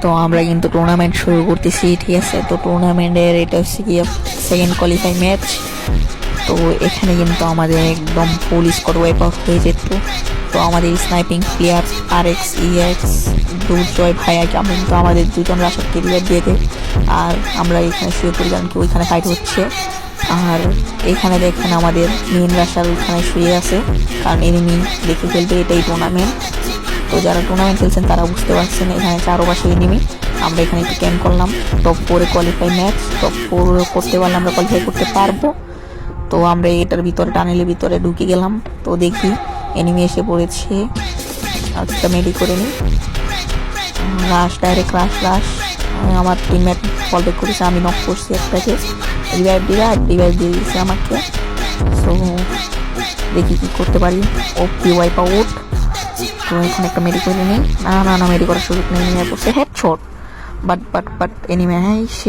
তো আমরা কিন্তু টুর্নামেন্ট শুরু করতেছি, ঠিক আছে। তো টুর্নামেন্টের এটা হচ্ছে কি সেকেন্ড কোয়ালিফাই ম্যাচ। তো এখানে কিন্তু আমাদের একদম ফুল স্কোর ওয়াইপ আউট হয়ে যেত। তো আমাদের স্নাইপিং প্লেয়ার RX দুর্জয় ভাইয়াকে আমরা কিন্তু আমাদের দুজন রাশাদকে রিভাইভ দিয়ে দেয়। আর আমরা এখানে শুয়ে পড়ি কারণ কি ওইখানে ফাইট হচ্ছে। আর এখানে দেখেন আমাদের মেন রাশাদ ওইখানে শুয়ে আছে, কারণ এনিমি দেখে ফেলবে, এটাই টুর্নামেন্ট। তো যারা টুর্নামেন্ট খেলছেন তারা বুঝতে পারছেন এখানে চারপাশে এনিমি। আমরা এখানে একটু ক্যাম্প করলাম। টপ 4 কোয়ালিফাই ম্যাচ, টপ 4 করতে পারলে আমরা কোয়ালিফাই করতে পারবো। তো আমরা এটার ভিতরে টানেলের ভিতরে ঢুকে গেলাম। তো দেখি এনিমি এসে পড়েছে, একটা মেডি করে নিই। ডাইরেক্ট রাশ। আমার টিমমেট কল ব্যাক করেছে, আমি নক করছি একটাকে, রিভাইভ দিয়ে দিয়েছে আমাকে। সো দেখি কি করতে পারি। ওপি ওয়াইপ আউট। তো এখানে একটা মেডি করে নিই। না মেডি করার সুযোগ নেই, এনিমি পড়ছে হেডশট। But enemy say